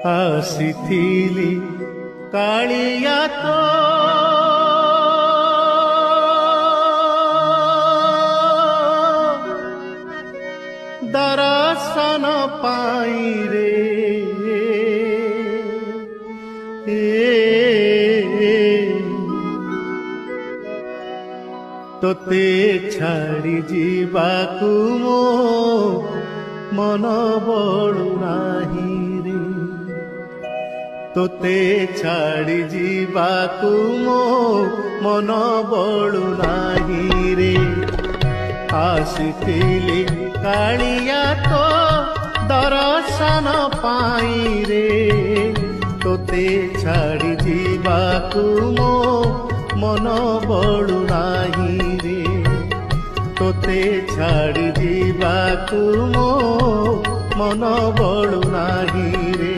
ଆସିଥିଲି କାଳିଆ ତୋ ଦର୍ଶନ ପାଇଁ ରେ ତୋତେ ଛାଡ଼ି ଯିବାକୁ ମୋ ମନ ବଳୁ ନାହିଁ ରେ ତୋତେ ଛାଡ଼ି ଯିବାକୁ ମୋ ମନ ବଳୁ ନାହିଁ ରେ ଆସିଥିଲି କାଳିଆ ତୋ ଦର୍ଶନ ପାଇଁ ରେ ତୋତେ ଛାଡ଼ି ଯିବାକୁ ମୋ ମନ ବଳୁ ନାହିଁ ରେ ତୋତେ ଛାଡ଼ି ଯିବାକୁ ମୋ ମନ ବଳୁ ନାହିଁ ରେ।